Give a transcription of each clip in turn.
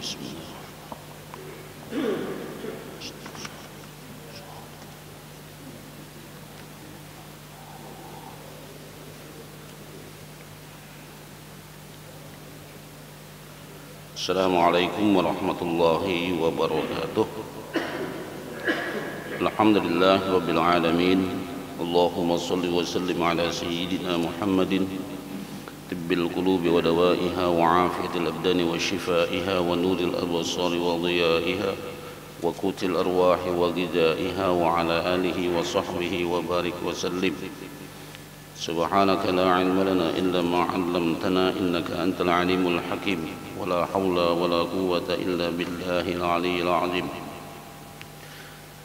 Bismillah. Assalamualaikum warahmatullahi wabarakatuh. Alhamdulillah rabbil alamin. Allahumma salli wa sallim ala sayyidina Muhammadin tibbil qulubi wa dawaiha wa afiyatil abdani wa shifaiha wa nuril absari wa dhiyaiha wa qutil arwahi wa ghidaiha wa ala alihi wa sahbihi wa barik wa sallim. Subhanaka la ilma lana illa ma 'allamtana innaka antal alimul hakim. ولا حول ولا قوة إلا بالله العلي العظيم.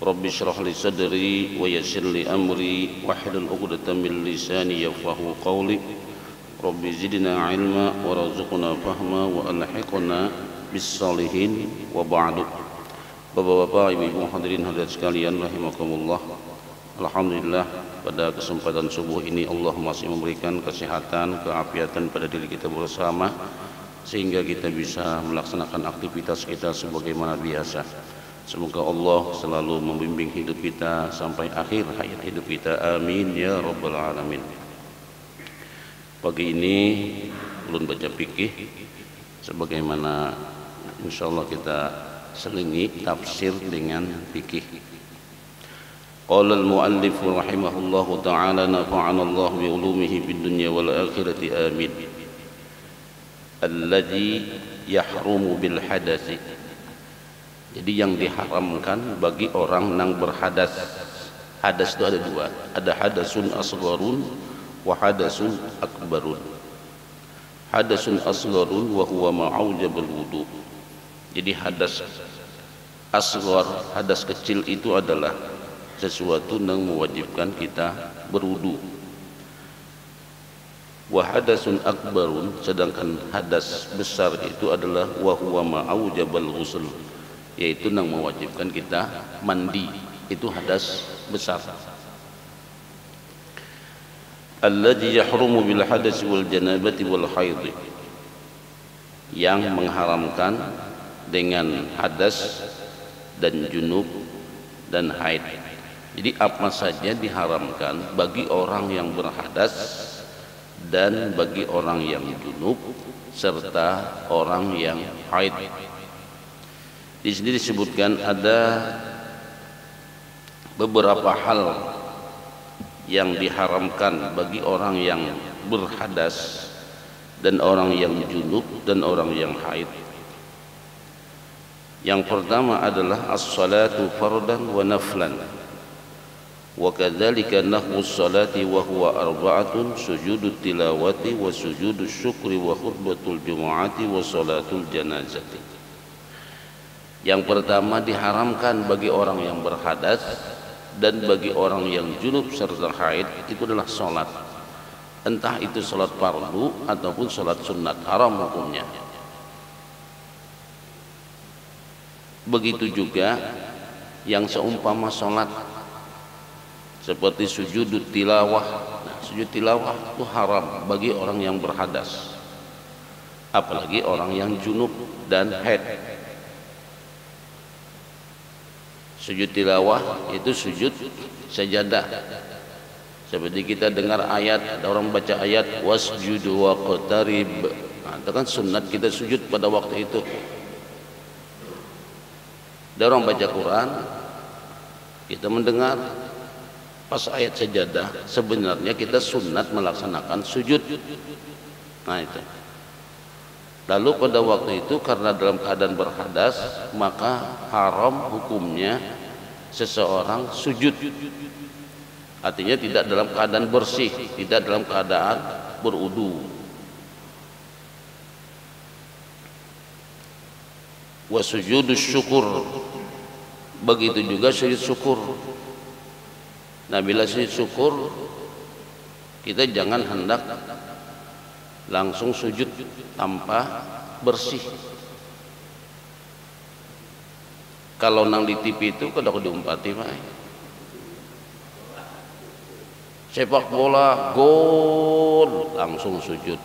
رب اشرح لي صدري ويسر لي أمري واحلل عقدة من لساني يفقهوا قولي. رب زدنا علما وارزقنا فهما وألحقنا بالصالحين وبعد. Bapak-bapak, ibu-ibu hadirin hadirat sekalian rahimakumullah. Alhamdulillah pada kesempatan subuh ini Allah masih memberikan kesehatan, keafiatan pada diri kita bersama, sehingga kita bisa melaksanakan aktivitas kita sebagaimana biasa. Semoga Allah selalu membimbing hidup kita sampai akhir hayat hidup kita. Amin ya rabbal alamin. Pagi ini ulun baca fikih sebagaimana insyaallah kita selingi tafsir dengan fikih. Qala al-muallif rahimahullahu ta'ala nafa'ana Allah bi ulumihi fid dunya wal akhirati amin. Alladzi yahrumu bil hadasi. Jadi yang diharamkan bagi orang yang berhadas. Hadas itu ada dua, ada hadasun asgharun wa hadasun akbarun. Hadasun asgharun wa huwa ma'aujabul wudu. Jadi hadas asghar, hadas kecil itu adalah sesuatu yang mewajibkan kita berwudu. Wa hadasun akbarun, sedangkan hadas besar itu adalah wa huwa ma'aujabal ghusl, yaitu yang mewajibkan kita mandi. Itu hadas besar. Alladzi yahrumu bil hadasi wal janabati wal haid, yang mengharamkan dengan hadas dan junub dan haid. Jadi apa saja diharamkan bagi orang yang berhadas dan bagi orang yang junub serta orang yang haid. Di sini disebutkan ada beberapa hal yang diharamkan bagi orang yang berhadas dan orang yang junub dan orang yang haid. Yang pertama adalah as-salatu fardan wa naflan. Wa kadzalika nahwu sholati wa huwa arba'atun sujudut tilawati wa sujudus syukri wa khutbatul jumu'ati wa sholatul janazati. Yang pertama diharamkan bagi orang yang berhadas dan bagi orang yang junub serta haid itu adalah sholat. Entah itu sholat fardu ataupun sholat sunat, haram hukumnya. Begitu juga yang seumpama sholat seperti sujud tilawah. Nah, sujud tilawah itu haram bagi orang yang berhadas, apalagi orang yang junub dan haid. Sujud tilawah itu sujud sajadah. Seperti kita dengar ayat, ada orang baca ayat wasjudu waqtarib. Nah, itu kan sunat kita sujud pada waktu itu. Ada orang baca Quran, kita mendengar pas ayat sajadah, sebenarnya kita sunat melaksanakan sujud. Nah itu. Lalu pada waktu itu karena dalam keadaan berhadas, maka haram hukumnya seseorang sujud. Artinya tidak dalam keadaan bersih, tidak dalam keadaan berudu. Wa sujudus syukur, begitu juga sujud syukur. Nah, bila sujud syukur, kita jangan hendak langsung sujud tanpa bersih. Kalau nang di TV itu kada diumpati mah. Sepak bola gol langsung sujud.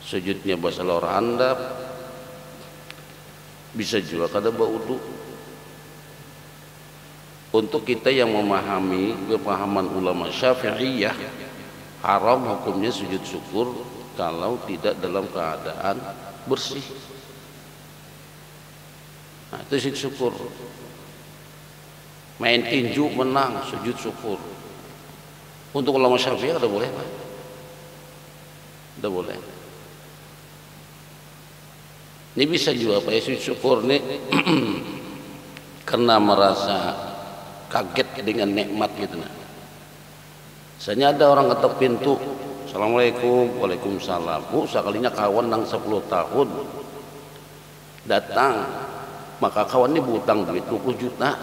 sujudnya bahasa lor handap, bisa juga kada baudu. Untuk kita yang memahami pemahaman ulama Syafi'iyah, haram hukumnya sujud syukur kalau tidak dalam keadaan bersih. Nah, itu sujud syukur. Main tinju menang, sujud syukur. Untuk ulama Syafi'iyah ada boleh, Pak? Ada boleh. Ini bisa juga Pak, sujud syukur nih karena merasa kaget dengan nikmat gitu. Nah, misalnya ada orang ketok pintu, Assalamualaikum, Waalaikumsalam. Sekalinya kawan nang 10 tahun datang, maka kawan ini butang duit 20 juta.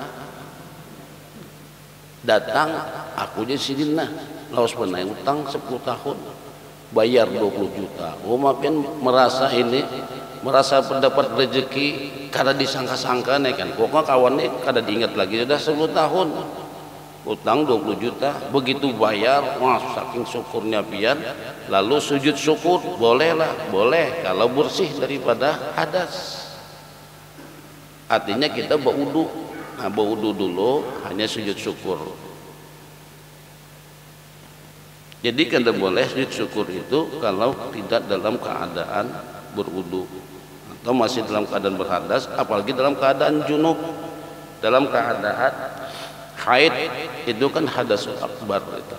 Datang, aku jadi sidina, laos pernah utang 10 tahun, bayar 20 juta. Makin merasa ini, merasa mendapat rezeki karena disangka-sangka nih kan. Pokoknya kawannya kada diingat lagi, sudah 10 tahun utang 20 juta, begitu bayar, wah saking syukurnya pian, lalu sujud syukur, bolehlah, boleh kalau bersih daripada hadas. Artinya kita berwudu. Nah, berwudu dulu, hanya sujud syukur. Jadi kada boleh sujud syukur itu kalau tidak dalam keadaan berwudu atau masih dalam keadaan berhadas, apalagi dalam keadaan junub. Dalam keadaan haid itu kan hadasul akbar itu.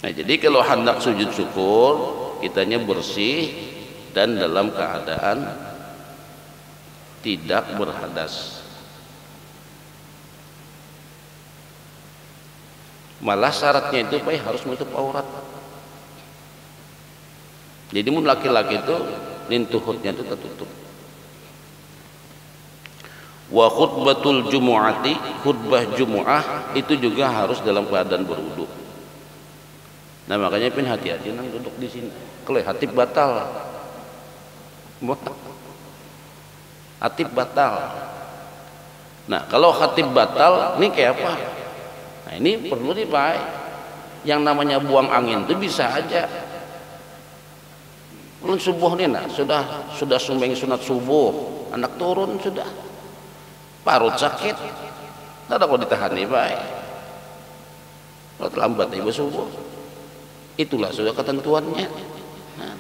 Nah, jadi kalau hendak sujud syukur, kitanya bersih dan dalam keadaan tidak berhadas. Malah syaratnya itu Pak harus menutup aurat. Jadi mun laki-laki itu lintuhutnya itu tertutup. Wa khutbatul jumu'ati, khutbah Jumu'ah itu juga harus dalam keadaan berwudu. Nah, makanya pin hati-hati nang duduk di sini. Kalau hatib batal. Hatib batal. Nah, kalau hatib batal, ini kayak apa? Nah, ini perlu nih Pak. Yang namanya buang angin itu bisa aja. Belum subuh nih, nah, sudah sumbeng sunat subuh, anak turun sudah, parut sakit, tidak ada kok ditahan nih Pak. Kalau terlambat ibu subuh, itulah sudah ketentuannya. Nah,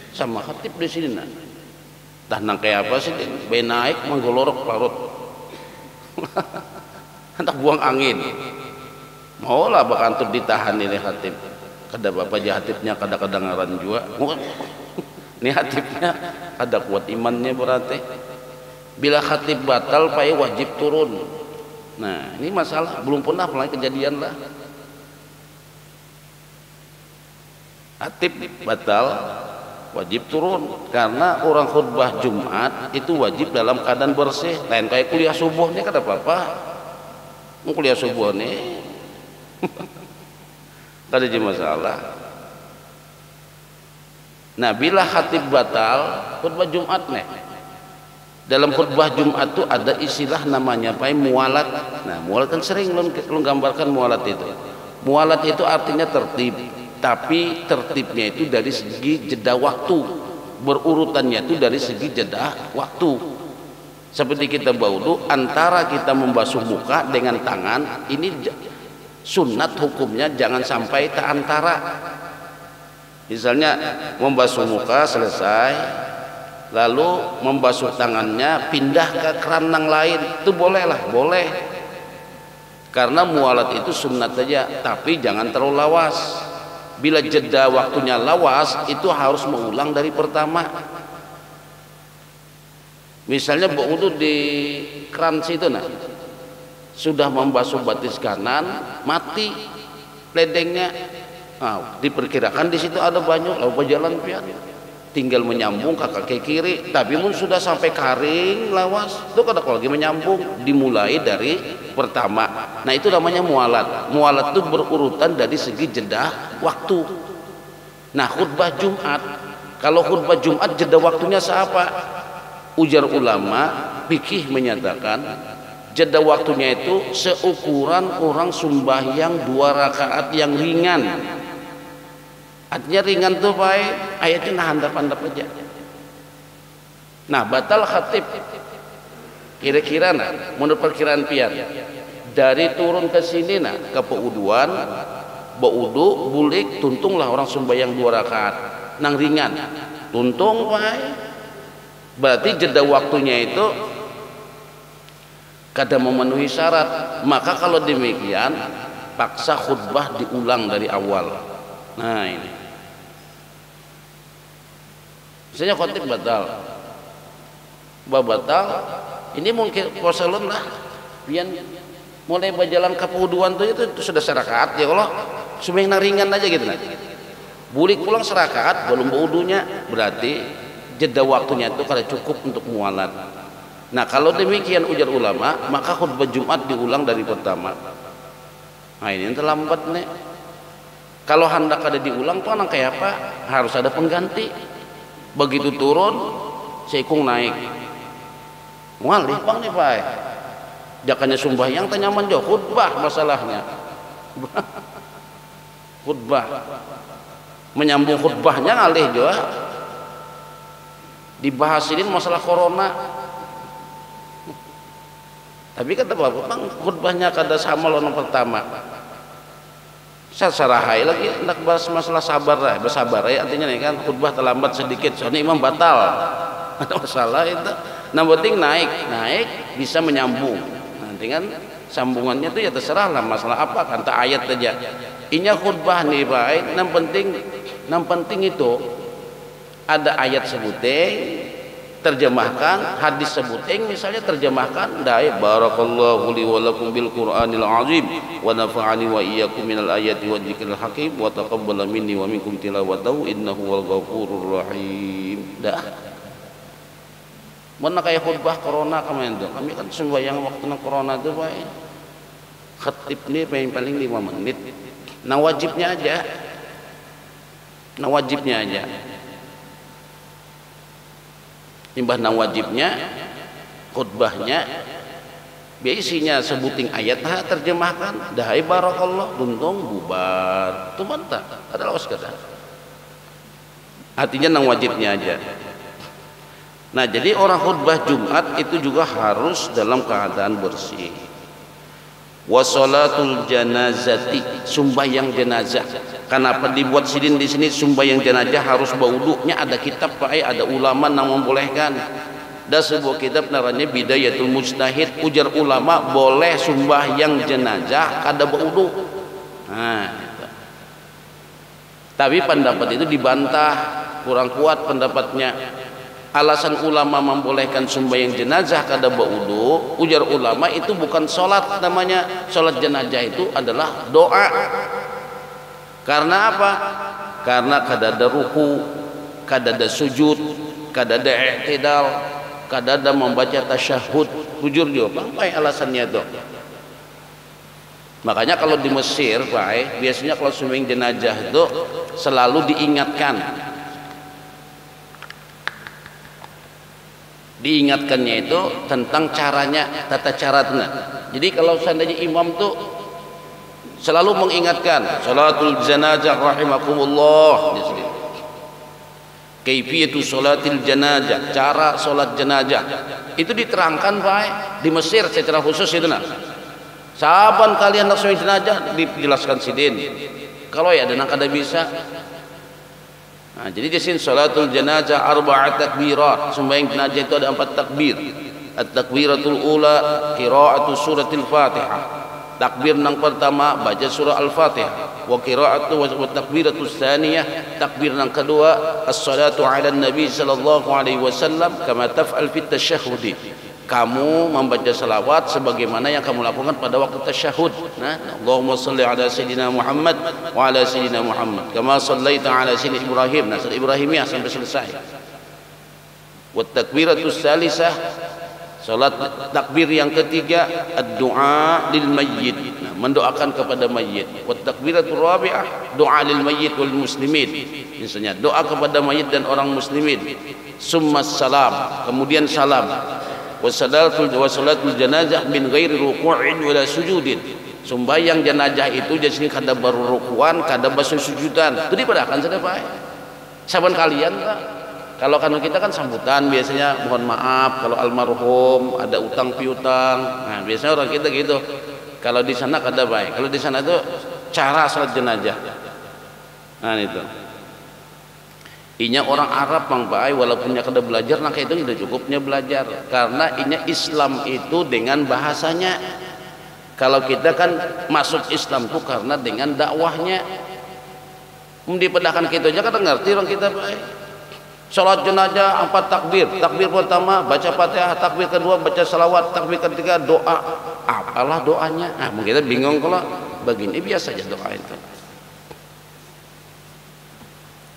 sama khatib di sini, nah, dah nang kayak apa sih? Be naik menggolorok parut, hendak buang angin, maulah bakal ditahan ini khatib. Kada bapak jahatibnya kada kedengaran juga. Ini hatibnya kada kuat imannya berarti. Bila khatib batal Pak wajib turun. Nah, ini masalah belum pernah kejadian lah. Hatib batal wajib turun karena orang khutbah Jumat itu wajib dalam keadaan bersih. Lain kayak kuliah subuh nih kada apa-apa. Kuliah subuh nih kada ada masalah. Nah, bila khatib batal khutbah Jumat nih, dalam khutbah Jumat itu ada istilah namanya apa? Mualat. Nah, mualat kan sering lu gambarkan mualat itu. Mualat itu artinya tertib, tapi tertibnya itu dari segi jeda waktu, berurutannya itu dari segi jeda waktu. Seperti kita baudu, antara kita membasuh muka dengan tangan ini sunat hukumnya jangan sampai terantara. Misalnya membasuh muka selesai, lalu membasuh tangannya pindah ke keranang lain, itu bolehlah, boleh. Karena mualat itu sunat saja, tapi jangan terlalu lawas. Bila jeda waktunya lawas, itu harus mengulang dari pertama. Misalnya berwudu di keran situ, nah, sudah membasuh batis kanan, mati ledengnya. Nah, diperkirakan di situ ada banyak, lalu berjalan pian, tinggal menyambung ke kaki kiri. Tapi pun sudah sampai kering lawas, itu kada lagi menyambung, dimulai dari pertama. Nah, itu namanya mualat. Mualat itu berurutan dari segi jeda waktu. Nah, khutbah Jumat, kalau khutbah Jumat jeda waktunya siapa? Ujar ulama fikih menyatakan jeda waktunya itu seukuran orang sembahyang 2 rakaat yang ringan. Artinya ringan tuh baik, ayatnya nah handap-handap aja. Nah, batal khatib. Kira-kira nah, menurut perkiraan pian, dari turun ke sini nah, ke Peuduan, baudu, bulik, tuntunglah orang sembahyang 2 rakaat, nang ringan, tuntung baik. Berarti jeda waktunya itu kada memenuhi syarat. Maka kalau demikian, paksa khutbah diulang dari awal. Nah ini, misalnya khotib batal, batal, ini mungkin poselun lah, pian mulai berjalan ke Peuduan tuh itu sudah serakaat ya Allah, sembahyang ringan aja gitu nah. Bulik pulang serakaat belum baudunya, berarti jeda waktunya itu kada cukup untuk mualat. Nah kalau demikian ujar ulama, maka khutbah Jumat diulang dari pertama. Nah ini terlambat nih. Kalau hendak ada diulang tuh anak kayak apa? Harus ada pengganti. Begitu turun, seikung naik. Mualih bang nih pak. Jakanya sembahyang tanya manjo khutbah masalahnya. Khutbah. Menyambung khutbahnya ngalih juga. Dibahasin masalah corona. Tapi kata bapak bang khutbahnya kada sama lawan pertama. Saya sarahai lagi hendak bahas masalah sabar lah, bersabar ya artinya nih kan khutbah terlambat sedikit soalnya imam batal. Ada masalah itu. Nah penting naik bisa menyambung. Nanti kan sambungannya tuh ya terserah lah masalah apa kata ayat aja. Inya khutbah nih baik, yang penting itu ada ayat sebuting terjemahkan, hadis sebuting misalnya terjemahkan dai barakallahu li wa lakum bil qur'anil azim wa nafa'ani wa iyyakum minal ayati wa dzikril hakim wa taqabbala minni wa minkum tilawatahu innahu wal ghafurur rahim. Dah mana kayak khutbah corona kemarin tuh, kami kan sembahyang waktu nang corona tuh baik khatib nih paling 5 menit. Nah wajibnya aja imbah nang wajibnya khutbahnya biasanya sebuting ayat terjemahkan dahai barakallah duntung bubar itu mantap adalah sekadar artinya nang wajibnya aja. Nah jadi orang khutbah Jumat itu juga harus dalam keadaan bersih. Wasolatul janazati, sembahyang jenazah. Kenapa dibuat sidin di sini sembahyang jenazah harus baudunya? Ada kitab ada ulama yang membolehkan. Ada sebuah kitab namanya Bidayatul Mujtahid, ujar ulama boleh sembahyang jenazah kada baudu. Nah, gitu. Tapi pendapat itu dibantah, kurang kuat pendapatnya. Alasan ulama membolehkan sembahyang jenazah kada baudu, ujar ulama itu bukan sholat namanya. Sholat jenazah itu adalah doa. Karena apa? Karena kada ada ruku, kada ada sujud, kada ada i'tidal, kada ada membaca tasyahud. Jujur juga, apa alasannya itu? Makanya kalau di Mesir, Pak, biasanya kalau sembahyang jenazah itu selalu diingatkannya itu tentang caranya, tata caranya. Jadi kalau seandainya imam tuh selalu mengingatkan salatul janazah rahimakumullah, kaifiyatu salatil janazah, cara salat jenazah itu diterangkan baik di Mesir secara khusus itu nah. Saban kalian nak salat jenazah dijelaskan sidin. Kalau ya ada kada bisa. Nah, jadi di sini salatul janazah arba'at takbirat, sembahyang jenazah itu ada 4 takbir. At-takbiratul ula qira'atu suratil Fatihah. Takbir yang pertama baca surah Al-Fatihah. Wa qira'atu wa takbiratus tsaniyah, takbir yang kedua as-salatu 'ala nabi sallallahu alaihi wasallam kama taf'al fit tasyahhud. Kamu membaca salawat sebagaimana yang kamu lakukan pada waktu tasyahud. Nah, Allahumma shalli ala sayyidina Muhammad wa ala sayyidina Muhammad kama shallaita ala sayyidina Ibrahim. Nah, surah Ibrahimiyah sampai selesai. Wa takbiratus salisah, salat takbir yang ketiga ad-du'a lil mayyit. Nah, mendoakan kepada mayyit. Wa takbiratul rabi'ah doa lil mayyit wal muslimin. Misalnya doa kepada mayyit dan orang muslimin. Summa salam, kemudian salam. wasalatul janazah min ghairi ruku'in wala sujudin. Sembahyang jenazah itu jadi kada baru rukuan, kada basu sujudan. Itu dipadakan sada bae. Saban kalian Pak. Kalau kan kita kan sambutan biasanya mohon maaf kalau almarhum ada utang piutang. Nah, biasanya orang kita gitu. Kalau di sana kada bae. Kalau di sana itu cara salat jenazah. Nah itu. Inya orang Arab Bang Baai walaupun nya kada belajar nah itu sudah cukupnya belajar karena inya Islam itu dengan bahasanya. Kalau kita kan masuk Islam tuh karena dengan dakwahnya. Dipedahkan kita aja kada ngerti orang kita Baai. Salat jenazah 4 takbir. Takbir pertama baca Fatihah, takbir kedua baca salawat, takbir ketiga doa. Apalah doanya? Nah, mungkin kita bingung kalau begini biasa aja doa itu.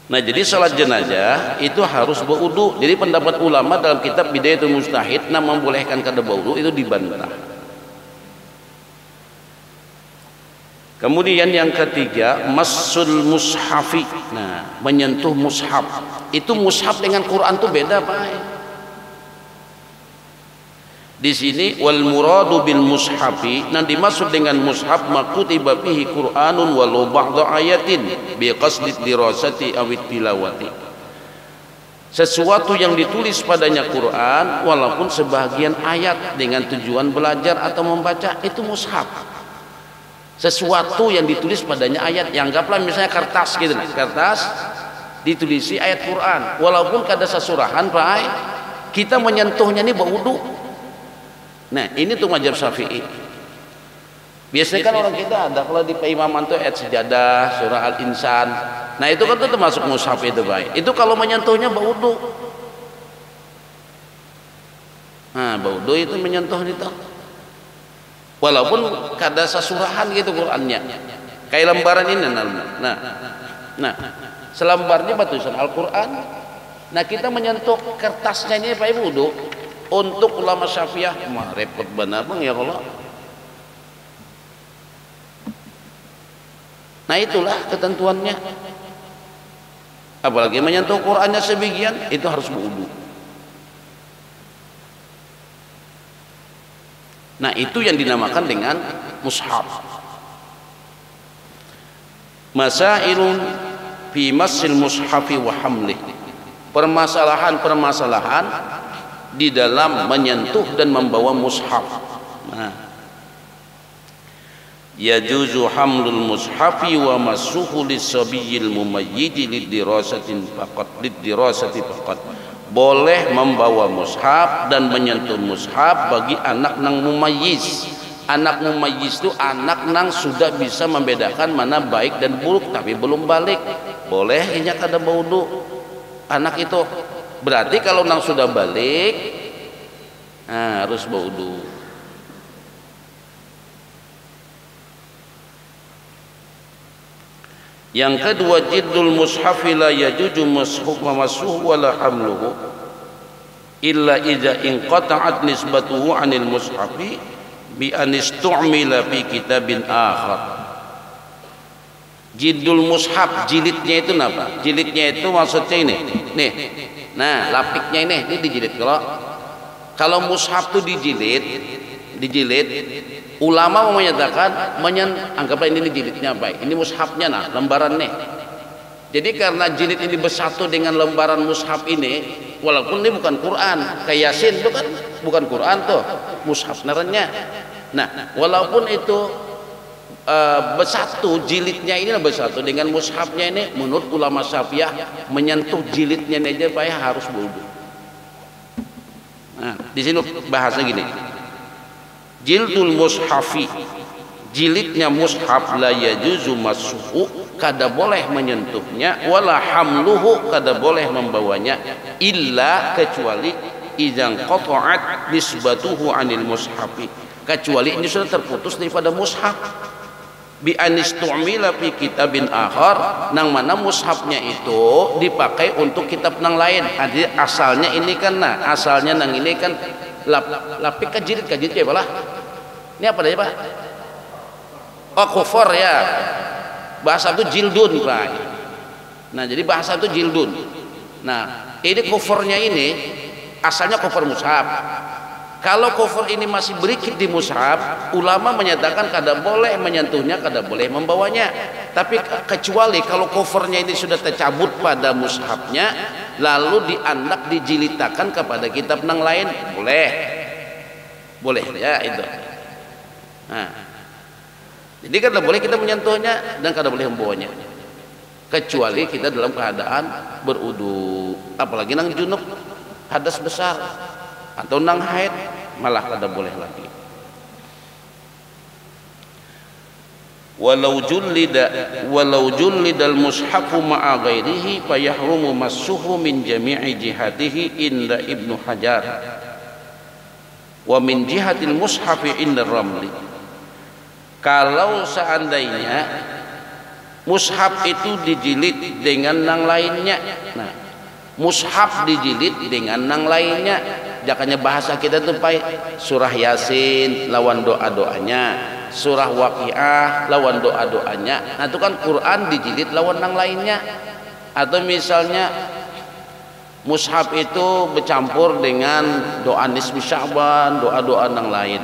Nah, jadi salat jenazah itu harus berwudu. Jadi pendapat ulama dalam kitab Bidayatul Mujtahid nah membolehkan kada berwudu itu dibantah. Kemudian yang ketiga, massul mushafi. Nah, menyentuh mushaf. Itu mushaf dengan Quran tuh beda, Pak. Di sini wal muradu bil mushafi, nah dimaksud dengan mushaf makutiba fihi Qur'anun walau ba'da ayatin bi qasdi dirasati aw tilawati. Sesuatu yang ditulis padanya Quran walaupun sebagian ayat dengan tujuan belajar atau membaca itu mushaf. Sesuatu yang ditulis padanya ayat, yang anggaplah misalnya kertas gitu, kertas ditulisi ayat Quran walaupun kada sasurahan Pak, kita menyentuhnya ini berwudu. Nah ini tuh mazhab Syafi'i. Biasanya kan orang kita ada kalau di peimaman tuh ayat sejadah, surah Al-Insan. Nah itu kan tuh termasuk mushaf itu Pak. Itu kalau menyentuhnya berwudu. Nah berwudu itu menyentuh itu. Walaupun kada sasurahan gitu Qurannya kayak lembaran ini nah selembarnya batusan Al-Quran. Nah kita menyentuh kertasnya ini Pak Ibu wudu. Untuk ulama Syafi'iyah mah repot benar Bang ya kalau. Nah itulah ketentuannya, apalagi menyentuh Qurannya sebagian itu harus berwudu. Nah itu yang dinamakan dengan mushaf. Masailun fi massil mushafi wa hamlih. Permasalahan-permasalahan di dalam menyentuh dan membawa mushaf. Nah, yajuzu hamlul mushafi wa massuhu lis-sabiyil mumayyid lid-dirasati faqat. Boleh membawa mushaf dan menyentuh mushaf bagi anak nang mumayyiz. Anak mumayyiz itu anak nang sudah bisa membedakan mana baik dan buruk tapi belum balik. Boleh inya kada wudu anak itu. Berarti kalau nang sudah balik harus wudu. Yang kedua, jiddul mushafi la yajuju massuhu wala hamluhu illa idza inqata'at nisbatuhu 'anil mushafi bi an istu'mila fi kitabin akhar. Jiddul mushaf, jilidnya itu apa? Jilidnya itu maksudnya ini. Nih. Nah, lapiknya ini dijilid. Kalau mushaf itu dijilid, ulama menyatakan anggaplah ini jilidnya baik, ini mushafnya nah lembaran nih. Jadi karena jilid ini bersatu dengan lembaran mushaf ini, walaupun ini bukan Quran, kayak Yasin itu kan bukan Quran tuh, mushaf naranya. Nah walaupun itu bersatu, jilidnya ini bersatu dengan mushafnya ini, menurut ulama Syafi'iyah menyentuh jilidnya aja baik harus wudu. Nah di sini bahasa gini. Jildul mushafi, jilidnya mushaf la yajuzu massuhu, kada boleh menyentuhnya, wala hamluhu, kada boleh membawanya, illa kecuali idzan qata'at nisbatuhu 'anil mushafi, kecuali ini sudah terputus daripada mushaf bi anistu'mila fi kitabin akhar, nang mana mushafnya itu dipakai untuk kitab nang lain. Jadi asalnya ini kan asalnya nang ini kan lapik kajilid ya balah. Ini apa tadi Pak? Oh kufor ya. Bahasa itu jildun Pak. Nah jadi bahasa itu jildun. Nah ini kufornya ini asalnya kufur mushaf. Kalau cover ini masih berikit di mushaf, ulama menyatakan kada boleh menyentuhnya, kada boleh membawanya. Tapi kecuali kalau covernya ini sudah tercabut pada mushafnya, lalu diandak dijilitakan kepada kitab yang lain, boleh, boleh ya itu. Nah, jadi kada boleh kita menyentuhnya dan kada boleh membawanya, kecuali kita dalam keadaan berudu, apalagi nang junub, hadas besar atau nang haid, malah kada boleh lagi. Walau jullidal mushafu ma'a ghairihi fayahrumu massuhu min jami'i jihatihi inda Ibnu Hajar wa min jihatil mushafi inda Ramli. Kalau seandainya mushaf itu dijilid dengan nang lainnya, nah mushaf dijilid dengan nang lainnya, jakanya bahasa kita tuh pai surah Yasin lawan doa-doanya, surah Waqiah lawan doa-doanya. Nah itu kan Quran dijilid lawan nang lainnya. Atau misalnya mushaf itu bercampur dengan doa nisfi Sya'ban, doa-doa nang lain.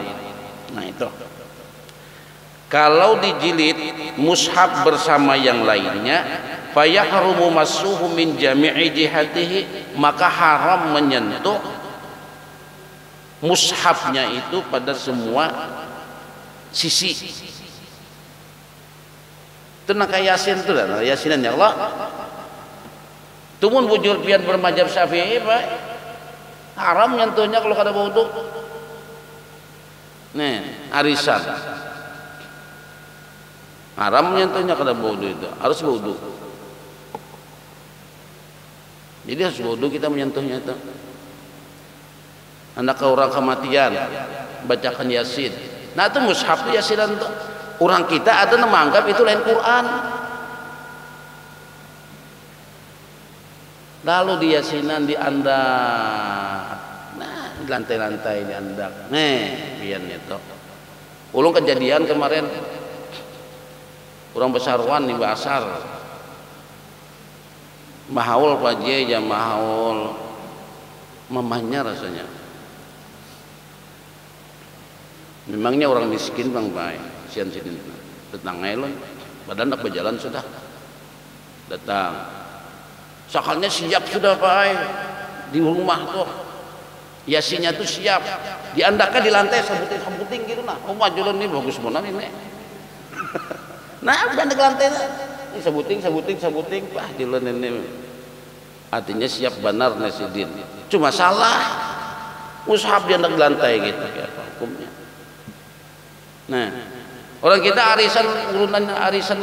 Nah itu kalau dijilid mushaf bersama yang lainnya, fayahrumu massuhu min jami'i jihatihi, maka haram menyentuh mushafnya itu pada semua sisi. Itu nak Yasin tu dah, Yasinan ya Allah. Tumun bujur pian bermadzhab Syafi'i, Pak. Haram nyentuhnya kalau kada wudu. Nih, arisan. Haram nyentuhnya kada wudu itu, harus wudu. Jadi harus wudu kita menyentuhnya itu. Anak orang kematian bacakan Yasin. Nah itu mushaf Yasinan tuh. Orang kita ada yang menganggap itu lain Quran. Lalu di Yasinan diandak. Nah, di lantai-lantai diandak. Nih, pian itu. Ulung kejadian kemarin orang besarwan di Basar. Mahaul paje ya mahaul mamahnya rasanya. Memangnya orang miskin bang baik, sian sini datang elon, badan nak berjalan sudah datang. Sakalnya siap sudah baik di rumah tuh, Yasinnya tuh siap, diandakkan di lantai sebuting gitu nah. Oh majulan ini bagus benar ini. Nah diandak lantai, ini sebuting, wah jalan ini. Artinya siap benar Nasidin. Cuma salah, mushaf diandak di lantai gitu ya hukumnya. Nah, orang kita urunan arisan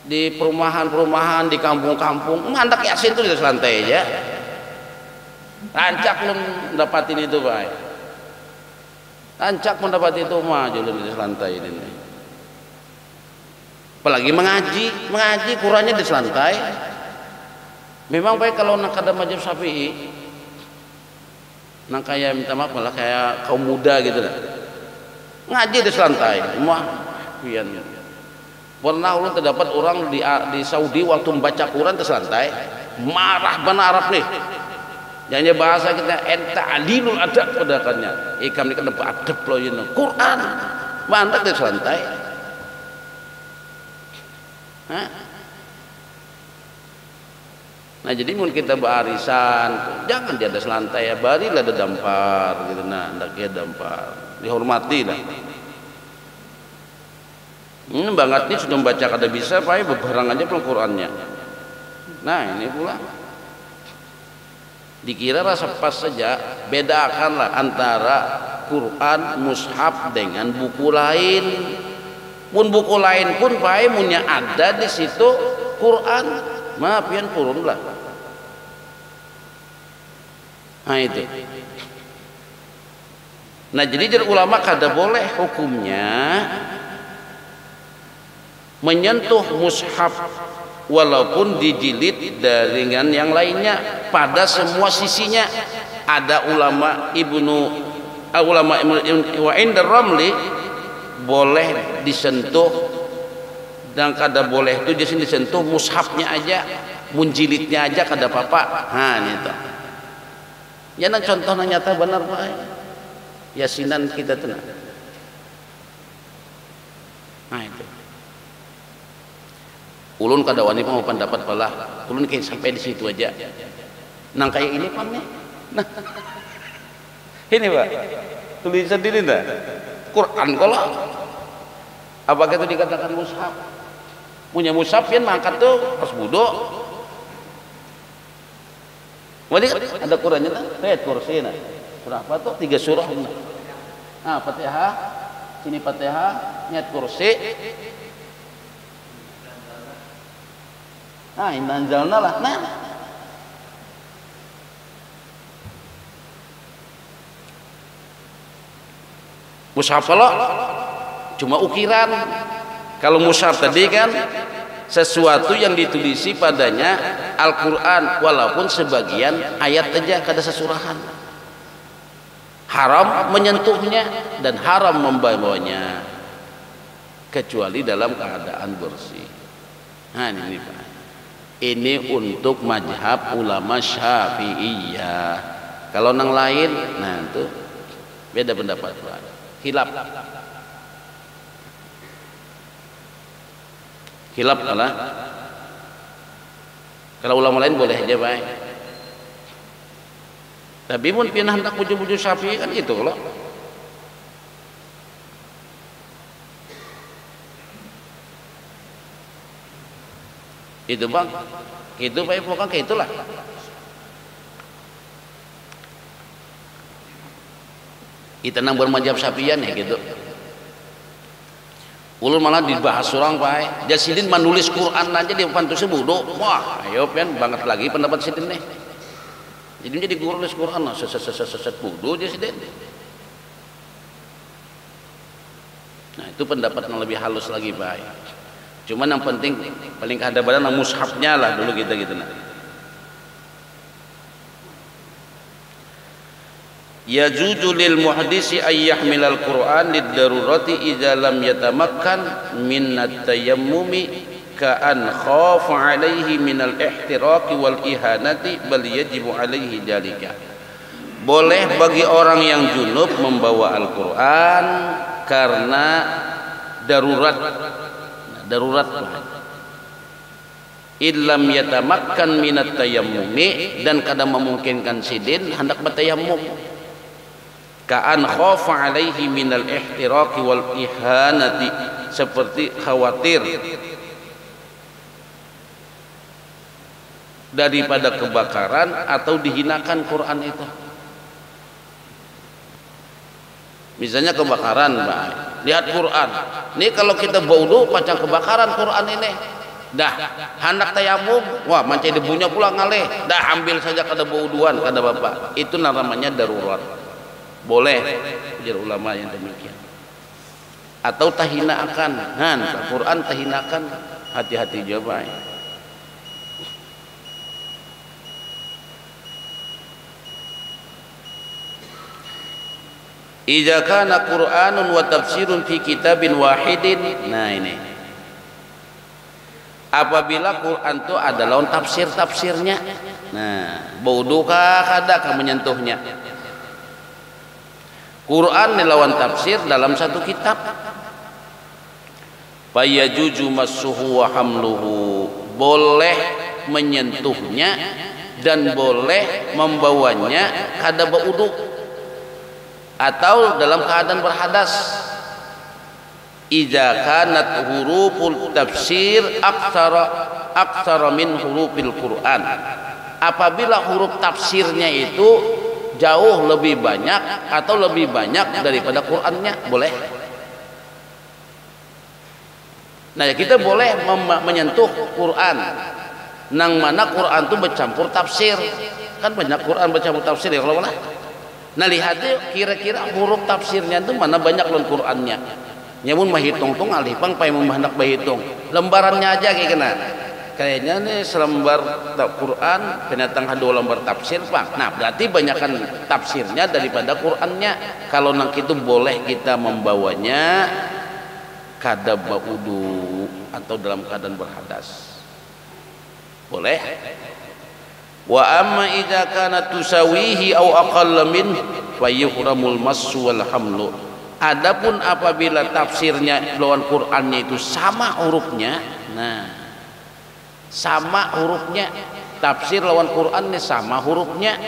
di perumahan-perumahan, di kampung-kampung, mandak Yasin itu di lantai aja. Rancak belum dapatin itu, Pak. Rancak mendapat itu mah jalan di lantai ini. Apalagi mengaji Qurannya di lantai. Memang baik kalau nak ada mazhab Syafi'i, nak kayak minta maaf malah kayak kaum muda gitu dah. Ngaji di lantai, mah pian. Pernah ulun terdapat orang di Saudi waktu membaca Quran di lantai, marah benar Arab nih. Jangan bahasa kita enta alilul adab padakannya. Ikam ni kena adab loh ini. Quran mandak di lantai. Hah? Nah jadi mun kita berarisan, jangan di atas lantai ya, barilah ada dampar gitu, nah ndaknya dampar, dihormati lah. Banget nih sudah membaca kada bisa, pak beberang aja pelang Qurannya. Nah ini pula dikira rasa pas saja, bedakanlah antara Quran mushaf dengan buku lain. Mun buku lain pun pak munnya ada di situ Quran, maaf pian turun lah. Nah itu. Nah jadi ulama kada boleh hukumnya menyentuh mushaf walaupun dijilid dengan yang lainnya pada semua sisinya. Ada ulama wa indar Ramli boleh disentuh dan kada boleh itu di sini disentuh mushafnya aja, munjilidnya aja kada apa-apa. Nah itu. Ya contohnya nyata benar Pak. Yasinan kita tenang. Nah itu. Ulun kada wani mau pendapat pala. Ulun kayak sampai di situ aja. Nang kayak ini pan nih. Nah. Ini Pak. Tulisan ini dah. Quran kalau apakah itu dikatakan mushaf? Punya mushaf yang mangkat tuh pas budok. Wali ada Qurannya tuh. Ayat kursi nah. Berapa tuh? 3 surah. Nah, Fatihah, sini Fatihah, ayat kursi. Nah, inna anzalna lah. Nah. Mushaf kalau cuma ukiran. Kalau mushaf tadi kan sesuatu yang ditulisi padanya Al-Quran, walaupun sebagian ayat aja kada sesurahan. Haram menyentuhnya dan haram membawanya kecuali dalam keadaan bersih. Nah ini Pak. Ini untuk mazhab ulama Syafi'iyah. Kalau nang lain, nah itu beda pendapat Pak. Khilaf. Khilaf kalah. Kalau ulama lain boleh aja baik. Tapi mun pindah hendak buju-buju Syafi'i kan itu loh. Itu Bang. Itu Pak pokoknya kayak itulah. Kita nang bermadzhab Syafi'ian ya gitu. Ulun malah dibahas orang Pak. Jasidin menulis Quran aja di depan tuh sebudo. Wah, ayo pian banget lagi pendapat Sidin nih. Jadi menjadi guru nulis Quran seset budo Jasidin. Nah, itu pendapat yang lebih halus lagi Pak. Cuman yang penting paling kehadapan mushafnya lah dulu kita gitu nah. Yajuzu lil muhdisi ay yahmilal Qur'an lid darurati idza lam yatamakkan min at-tayammumi ka an khafa alaihi min al-ihtiraqi wal ihanati bal yajibu alaihi dalika. Boleh bagi orang yang junub membawa Al-Qur'an karena darurat. Darurat. Illam yatamakkan min at-tayammumi, dan kada memungkinkan sidin hendak bertayammum. Ka'an khafa alaihi minal ihtiraqi wal ihanati, seperti khawatir daripada kebakaran atau dihinakan Quran itu. Misalnya kebakaran Mbak, lihat Quran ini kalau kita baudu pacang kebakaran Quran ini dah hendak tayamum, wah mancai debunya pula ngaleh, dah ambil saja kada bauduan kada bapak, itu namanya darurat. Boleh ujar ulama yang demikian. Atau tahinakan, Al-Quran tahinakan, hati-hati jawab. Idza kana Qur'anun wa tafsirun fi kitabin wahidin. Nah ini. Apabila Quran itu ada lawan tafsir-tafsirnya. Nah, bauduka kada ka menyentuhnya. Quran dilawan tafsir dalam satu kitab. Fayajuju massuhu wa hamluhu, boleh menyentuhnya dan boleh membawanya kada baudu atau dalam keadaan berhadas. Idza kanat huruful tafsir aktsara min hurufil Quran, apabila huruf tafsirnya itu jauh lebih banyak atau lebih banyak daripada Qurannya, boleh. Nah kita boleh menyentuh Quran nang mana Quran itu bercampur tafsir, kan banyak Quran bercampur tafsir ya kalau lah. Nah lihat kira-kira huruf tafsirnya itu mana banyak lawan Qurannya. Nyamun mahitung tuh ngalih pang pay menghendak bahitung lembarannya aja kayak kena. Kayaknya nih selembar Quran pendatang dua lembar tafsir Pak. Nah berarti banyakkan tafsirnya daripada Qurannya. Kalau nang itu boleh kita membawanya kada baudu atau dalam keadaan berhadas, boleh. Wa amma idza kana tusawihi aw aqalla min, fayuhramul massu wal hamlu. Adapun apabila tafsirnya lawan Qur'annya itu sama hurufnya, nah sama hurufnya, tafsir lawan Qur'annya sama hurufnya,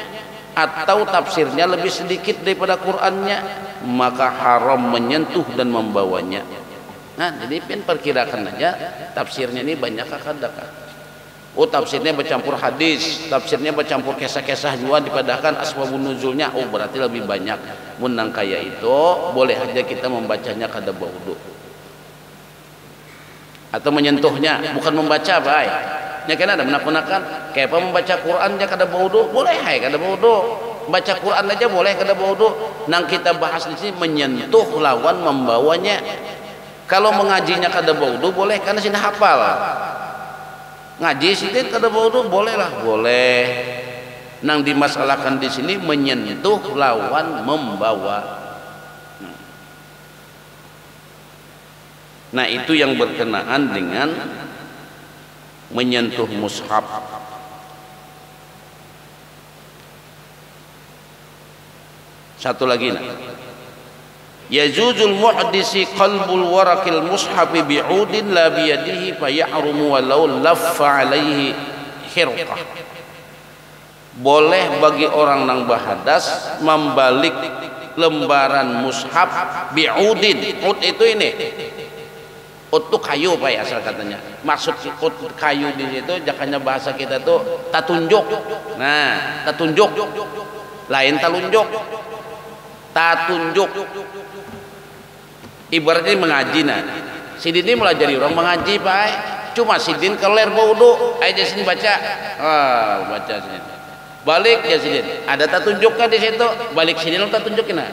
atau tafsirnya lebih sedikit daripada Qur'annya, maka haram menyentuh dan membawanya. Nah, jadi perkirakan aja tafsirnya ini banyak kakak. Oh, tafsirnya bercampur hadis, tafsirnya bercampur kisah-kisah juga dipadahkan asbabun nuzulnya. Oh, berarti lebih banyak. Menang kaya itu boleh aja kita membacanya kada baudu. Atau menyentuhnya, bukan membaca baik. Ya kan ada menak-menakan kayak apa membaca Qur'annya kada baudu, boleh hai kada baudu. Baca Qur'an aja boleh kada baudu. Nang kita bahas di sini menyentuh lawan membawanya. Kalau mengajinya kada baudu boleh karena sini hafal. Ngaji sidin kada baudu boleh lah, boleh. Nang dimasalahkan di sini menyentuh lawan membawa. Nah, itu yang berkenaan dengan menyentuh mushaf. Satu lagi nah. Yajuzul muhdisi qalbul warakil mushafi bi'udin la biyadihi fayahrumu walau laffa alaihi khirqah. Boleh bagi orang nang bahadas membalik lembaran mushaf bi'udin. Ud itu ini. Ud itu kayu Pak ya asal katanya. Maksud ud kayu di situ jakanya bahasa kita tuh tatunjuk. Nah, tatunjuk. Lain talunjuk. Tatunjuk. Ibaratnya mengaji nah. Sidin ini melajari orang mengaji Pak. Cuma sidin keler baudu, aja sini baca. Baca sini. Balik ya sidin. Ada tatunjuknya di situ. Balik sidin lawan tatunjukin nah.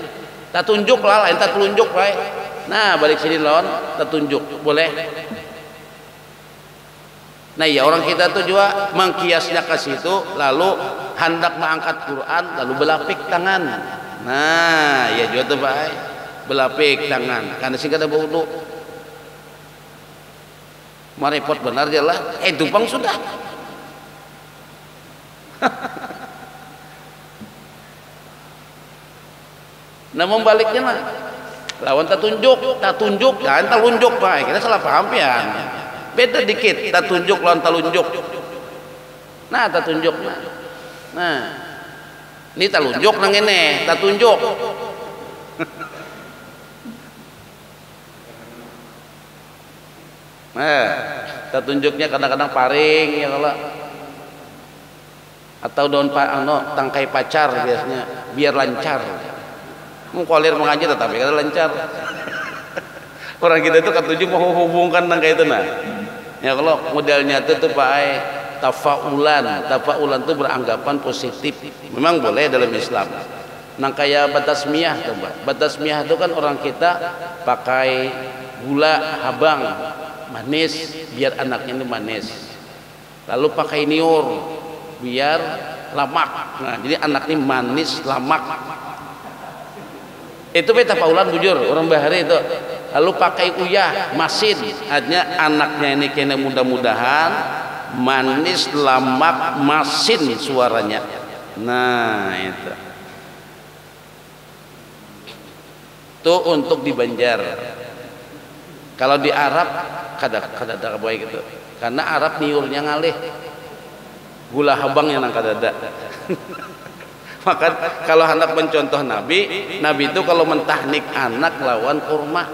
Tatunjuk lah lain tatulunjuk Pak. Nah, balik sidin lawan tatunjuk. Boleh. Nah, ya orang kita tuh juga mengkiasnya ke situ lalu hendak mengangkat Quran lalu belapik tangan. Nah, ya juga tuh Pak. Belapik tangan karena sih kada baudu. Marepot benar jelah. Dupang sudah. Nah, membaliknya mah lawan tatunjuk dan talunjuk Pak. Kita salah paham ya. Beda dikit tatunjuk lawan talunjuk. Nah, tatunjuk nah. Ini talunjuk nang ini, tatunjuk. Nah, tatunjuknya kadang-kadang paring ya kalau atau daun tangkai pacar biasanya biar lancar. Mengkolir mengaji tetapi kada lancar. Orang kita itu ketujuh mau hubungkan tangkai itu nah. Ya kalau modelnya itu tuh Pak tafaulan itu beranggapan positif. Memang boleh dalam Islam. Nang kayak batasmiyah tuh Pak. Batasmiyah itu kan orang kita pakai gula habang manis biar anaknya ini manis. Lalu pakai niur biar lamak. Nah, jadi anak ini manis lamak. Itu beta paulan bujur orang bahari itu. Lalu pakai uyah masin. Artinya anaknya ini kena mudah-mudahan manis lamak masin suaranya. Nah, itu. Itu untuk di Banjar. Kalau di Arab kada baik itu. Karena Arab niurnya ngalih. Gula habang yang nang kadada. Maka kalau hendak mencontoh Nabi itu kalau mentahnik anak lawan kurma.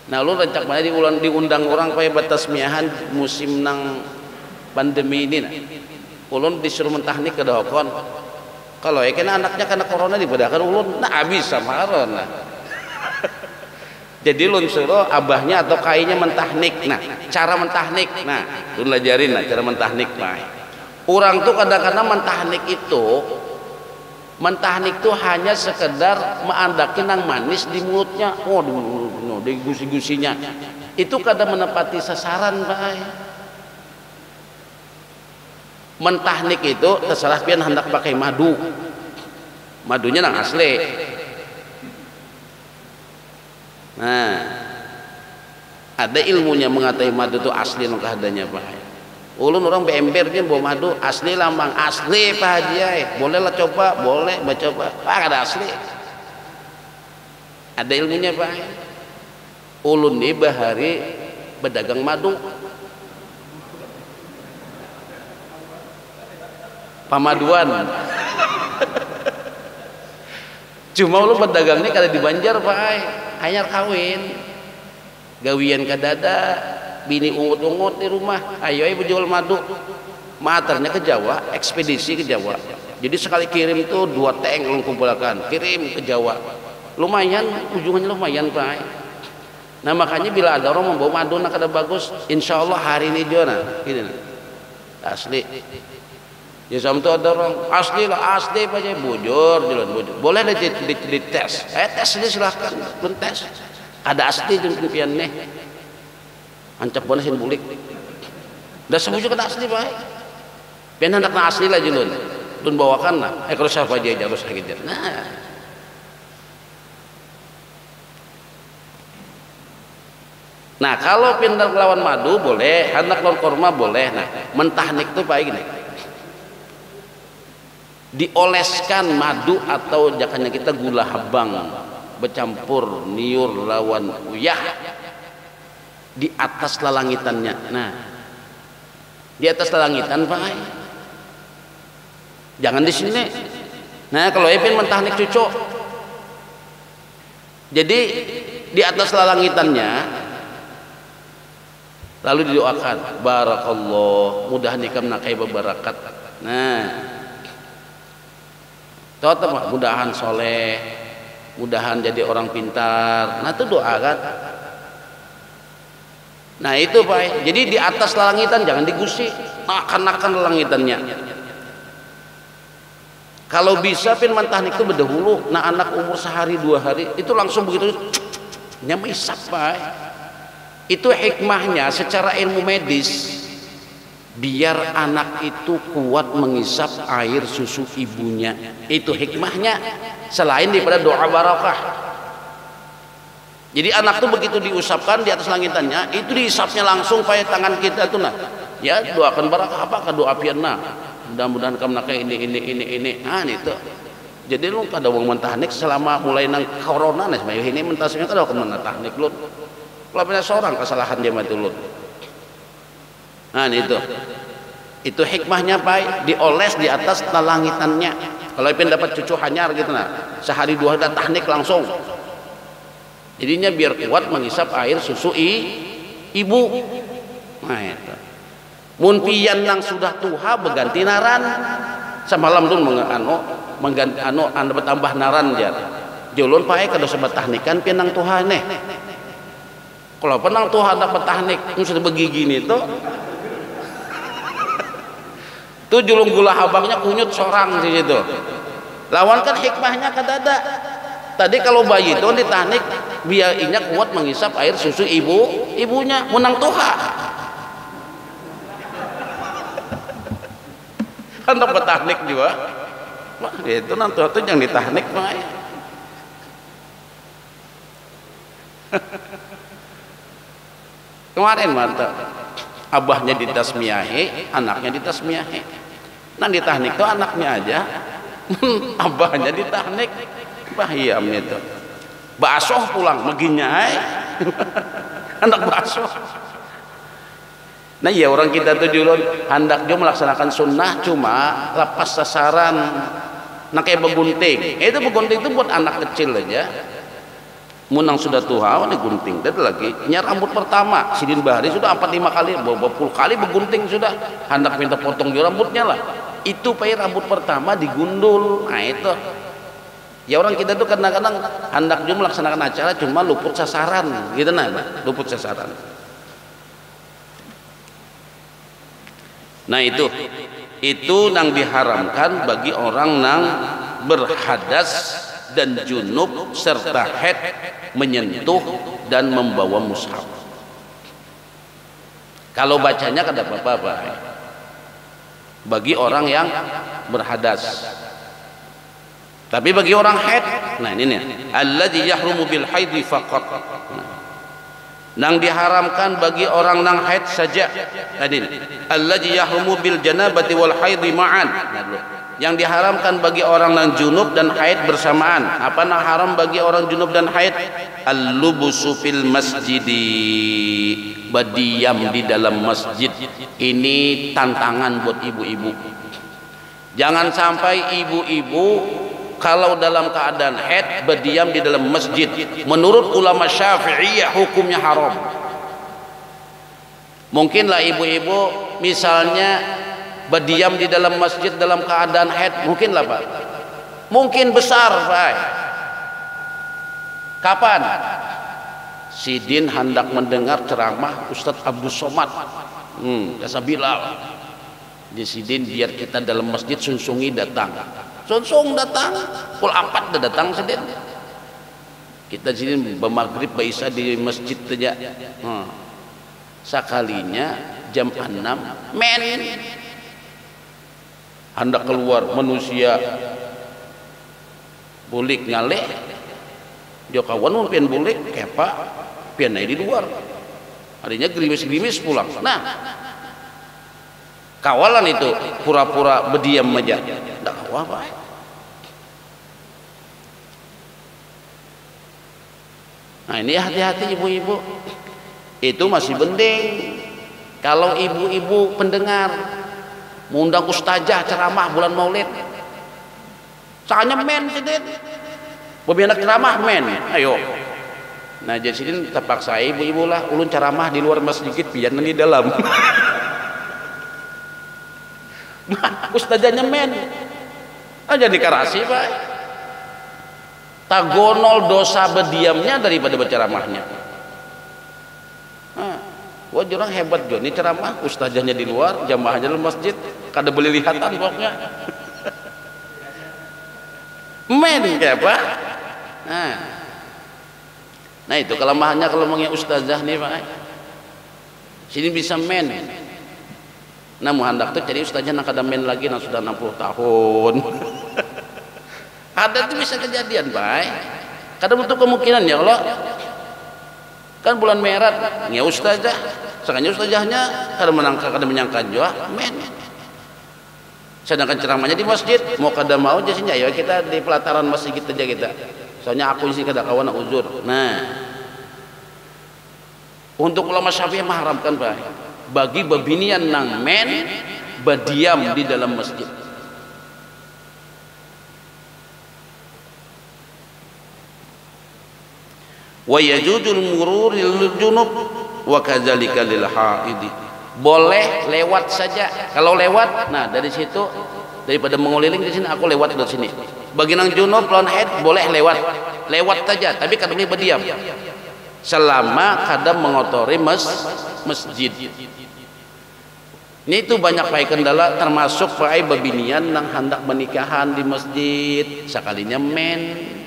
Nah, lu rencak mana diundang orang supaya batasmiahan musim nang pandemi ini nah. Ulun disuruh mentahnik ke dokon. Kalau kena anaknya kena corona dibedahkan ulun nah habis sama aron nah. Jadi ulun suruh abahnya atau kainya mentahnik. Nah, cara mentahnik. Nah, ulun ajarin nah cara mentahnik nah. Orang tuh kadang-kadang mentahnik itu hanya sekedar menandakin nang manis di mulutnya. Oh, di gusi-gusinya. Itu kadang menepati sasaran, Pak. Mentahnik itu terserah pian hendak pakai madu. Madunya nang asli. Nah, ada ilmunya mengatai madu itu asli nang keadanya Pak. Ulun orang beember dia bawa madu asli lambang asli Pak Haji ay. Boleh lah coba, boleh coba. Pak ada asli. Ada ilmunya Pak. Ulun nih bahari berdagang madu. Pamaduan. Cuma ulun berdagang ini kada di Banjar Pak. Anyar kawin. Gawian kadada. Bini ungut-ungut di rumah, ayo berjual madu, maternya ke Jawa, ekspedisi ke Jawa. Jadi sekali kirim tuh 2 tank ulun kumpulkan, kirim ke Jawa. Lumayan, ujungnya lumayan Pak. Nah makanya bila ada orang membawa madu nak ada bagus, insya Allah hari ini juga gitu asli. Ya sama tuh ada orang asli lah asli Pak, bujur, bujur. Boleh dites, tes ini silahkan, pun tes. Ada asli jeung pian nih. Ancap bona sin bulik. Dah sebuju kata asli baik. Pian hendakna asli lah julun. Dun bawakan lah. Kalau siapa dia harus gitu. Nah, kalau pian lawan madu boleh, hendak lawan korma boleh. Nah, mentahnik tuh baik gini. Dioleskan madu atau jakanya kita gula habang bercampur niur lawan uyah. Di atas lalangitannya. Nah, di atas lalangitan Pak. Jangan di sini. Nah, kalau Ipin mentahnik cucuk. Jadi di atas lalangitannya lalu didoakan, barakallah, mudah nikam nakai bebarakat. Nah, toh mudahan soleh, mudahan jadi orang pintar. Nah, itu doa kan. Nah itu Pak, jadi di atas lalangitan jangan digusi, nakan lalangitannya. Kalau bisa pin mentahnik itu berdahulu, nah anak umur sehari 2 hari itu langsung begitu nyamisap Pak. Itu hikmahnya secara ilmu medis, biar anak itu kuat mengisap air susu ibunya. Itu hikmahnya, selain daripada doa barakah. Jadi anak tuh begitu diusapkan di atas langitannya, itu diisapnya langsung pakai tangan kita tuh nah. Ya doakan barakah apa doa pianna. Mudah-mudahan kamu nak ini. Nah itu. Jadi lu kada wong mentahnik selama mulai nang corona nah ini mentasnya kada wong mentahnik lu. Kalau punya seorang kesalahan dia mati lu. Nah itu. Itu hikmahnya Pak, dioles di atas langitannya. Kalau ipin dapat cucu hanyar gitu nah, sehari 2 hari tahnik langsung. Jadinya biar kuat mengisap air susu ibu. Nah itu. Mun pian yang sudah tuha berganti naran. Semalam tuh mengganti anda bertambah naran jar. Julun pae kada sebat tahnikan pian nang tuha neh. Kalau penang tuha dapat tahnik sudah begigi nih tuh. Tuh julung gula habangnya kunyut sorang di situ. Lawan kan hikmahnya kada ada. Tadi kalau bayi itu ditahnik biar inya kuat mengisap air susu ibunya menang tuha. Kan dapat tahnik juga. Wah, itu nanti itu yang ditahnik Pak. Kemarin mantap. Abahnya ditasmiahi, anaknya ditasmiahi. Nah ditahnik tuh anaknya aja. Abahnya ditahnik. Bahiam itu basuh pulang meginya anak basuh. Nah ya orang kita tuh dulu hendak juga melaksanakan sunnah cuma lepas sasaran. Nah kayak begunting itu begunting itu buat anak kecil aja. Munang sudah tua digunting dan lagi nyar rambut pertama Sidin Bahari sudah 4-5 kali 20 kali begunting sudah hendak minta potong juga rambutnya lah. Itu pakai rambut pertama digundul. Nah itu ya orang kita tuh kadang-kadang hendak juga melaksanakan acara cuma luput sasaran gitu nah, luput sasaran. Nah itu nang diharamkan bagi orang nang berhadas dan junub serta haid menyentuh dan membawa mushaf. Kalau bacanya kada apa-apa bagi orang yang berhadas. Tapi bagi orang haid, nah ini nih, alladzi yahrumu bil haidi faqat. nang diharamkan bagi orang nang haid saja. Tadi allazi yahrumu bil janabati wal haidhi ma'an. Yang diharamkan bagi orang nang junub dan haid bersamaan. Apa nang haram bagi orang junub dan haid? Al-lubusu fil masjidi, berdiam di dalam masjid. Ini tantangan buat ibu-ibu. Jangan sampai ibu-ibu kalau dalam keadaan haid berdiam di dalam masjid. Menurut ulama Syafi'iyah hukumnya haram. Mungkinlah ibu-ibu misalnya berdiam di dalam masjid dalam keadaan haid, mungkinlah Pak. Mungkin besar Pak. Kapan? Sidin hendak mendengar ceramah Ustadz Abdul Somad. Jasa Bilal. Di Sidin biar kita dalam masjid sunsungi datang. Sunsung datang. Pukul 4 dah datang Sidin. Kita Sidin bermaghrib Baisa di masjid saja. Sekalinya jam 6 men hendak keluar manusia bulik ngaleh dia kawan pian bulik kepa pian naik di luar adanya gerimis-gerimis pulang. Nah kawalan itu pura-pura berdiam aja ndak apa-apa. Nah ini hati-hati ibu-ibu, itu masih penting. Kalau ibu-ibu pendengar mengundang ustazah ceramah bulan maulid, soalnya men sidin bobi anak ceramah men, ayo. Nah jadi sidin terpaksa ibu-ibu lah ulun ceramah di luar masjid pian di dalam. Nah, ustazahnya men aja dikarasi Pak. Tagonol dosa berdiamnya daripada berceramahnya. Wah orang hebat juga, ini ceramah ustazahnya di luar, jamaahnya dalam masjid, kada boleh lihatan pokoknya. Men kayak apa? Nah itu kelemahannya kalau ngomongnya ustazah nih Pak. Sini bisa men. Nah muhandak tuh jadi ustazah nak kada men lagi, nak sudah 60 tahun. Ada tuh bisa kejadian Pak. Kada butuh kemungkinan ya Allah. Kan bulan Maret ya ustazah sekanya ustazahnya kada menyangka juga men sedangkan ceramahnya di masjid mau kada mau jadinya ya kita di pelataran masjid aja kita soalnya aku isi kada kawan uzur. Nah untuk ulama Syafi'i mengharamkan Pak bagi babinian nang men berdiam di dalam masjid. Wa yajuzul murur lil junub wa kadzalika lil haidi. Boleh lewat saja. Kalau lewat, nah dari situ daripada mengeliling di sini aku lewat dari sini. Bagi nang junub lawan haid boleh lewat. Lewat saja, tapi kada boleh berdiam. Selama kada mengotori masjid. Ini itu banyak pakai kendala termasuk pakai babinian nang hendak menikahan di masjid sekalinya men.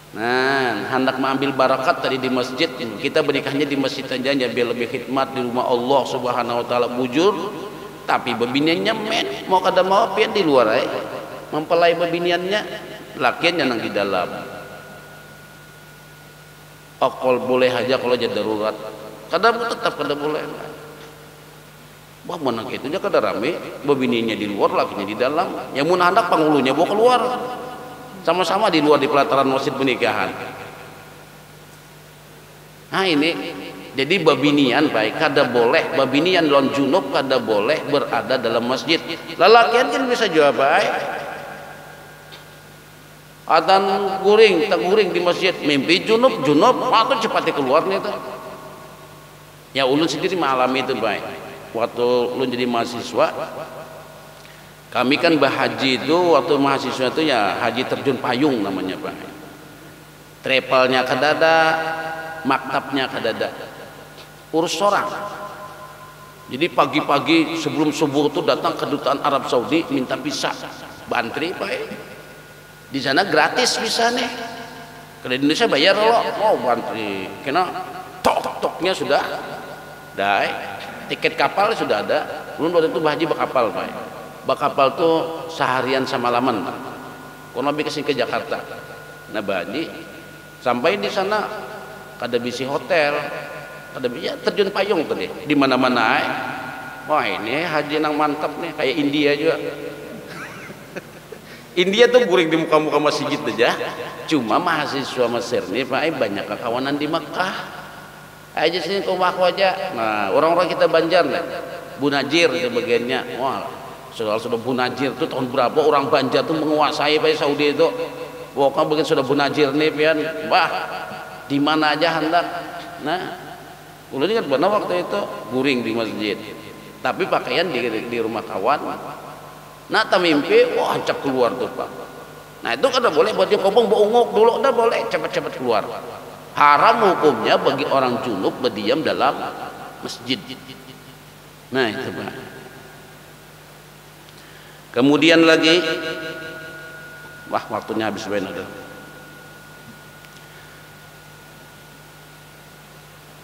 Nah, hendak mengambil barakat tadi di masjid, kita bernikahnya di masjid saja ya biar lebih khidmat di rumah Allah Subhanahu wa taala bujur, tapi babiniannya men mau kada mau pian di luar mempelai babiniannya, lakiannya nang di dalam. Akal boleh aja kalau jadi darurat. Kada tetap kada boleh. Wah menang itu nya kada rame, babiniannya di luar, lakinya di dalam. Yang mun hendak pangulunya bawa keluar. Sama-sama di luar di pelataran masjid pernikahan. Nah ini jadi babinian baik kada boleh babinian lawan junub kada boleh berada dalam masjid. Lalakian kan bisa jawab baik. Atan guring tak guring di masjid mimpi junub waktu cepatnya keluar nih tuh. Ya ulun sendiri mengalami itu baik. Waktu ulun jadi mahasiswa kami kan berhaji itu waktu mahasiswa itu ya haji terjun payung namanya Pak. Travelnya kadada, maktabnya kadada. Urus orang. Jadi pagi-pagi sebelum subuh itu datang kedutaan Arab Saudi minta visa. Bantri Pak. Di sana gratis visanya. Kalau di Indonesia bayar loh. Oh bantri. Kena tok-toknya sudah. Dai. Tiket kapal sudah ada. Belum waktu itu berhaji berkapal Pak. Bakapal tuh seharian sama laman kurang lebih kesini ke Jakarta. Nah Bani sampai di sana kada bisi hotel, kada bisa terjun payung tadi di mana-mana. Wah ini haji nang mantap nih, kayak India juga. India tuh guring di muka-muka masjid aja. Cuma mahasiswa Mesir nih Pak banyak kawanan di Mekah. Aja sini ke aku aja. Nah orang-orang kita Banjar nih, Bunajir sebagiannya. Wah sudah Bunajir tuh tahun berapa orang Banjar tuh menguasai Pak Saudi itu. Wah kan bagian sudah Bunajir nih pian. Bah di mana aja hendak. Nah udah ingat benar waktu itu guring di masjid. Tapi pakaian di rumah kawan. Nah tamimpi wah cak keluar tuh Pak. Nah itu kada boleh buat dia kopong beungok dulu, udah boleh cepat-cepat keluar. Haram hukumnya bagi orang junub berdiam dalam masjid. Nah itu Pak. Kemudian lagi, wah waktunya habis benar.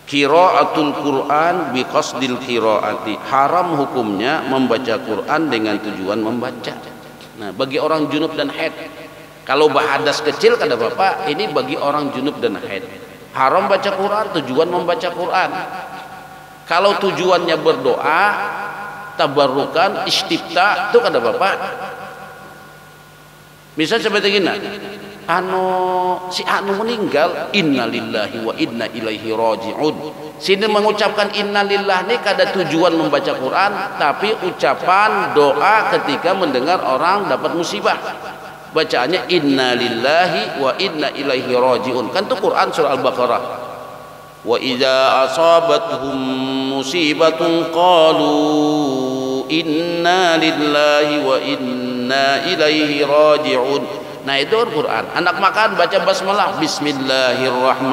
Qiraatul Quran bi qasdil qiraati, haram hukumnya membaca Quran dengan tujuan membaca. Nah bagi orang junub dan haid, kalau bahadas kecil kada apa-apa, ini bagi orang junub dan haid haram baca Quran, tujuan membaca Quran. Kalau tujuannya berdoa, tabarrukan, istifta, itu kada apa-apa. Misal seperti gini, si anu meninggal, innalillahi wa inna ilaihi raji'un. Sini mengucapkan innalillah ini kada tujuan membaca Quran, tapi ucapan doa ketika mendengar orang dapat musibah. Bacaannya innalillahi wa inna ilaihi raji'un. Kan itu Quran surah Al-Baqarah. Wa idza asabatuhum musibatun qalu inna lillahi wa inna ilaihi raji'un. Nah itu Al-Quran. Anak makan baca basmalah, bismillahirrahmanirrahim.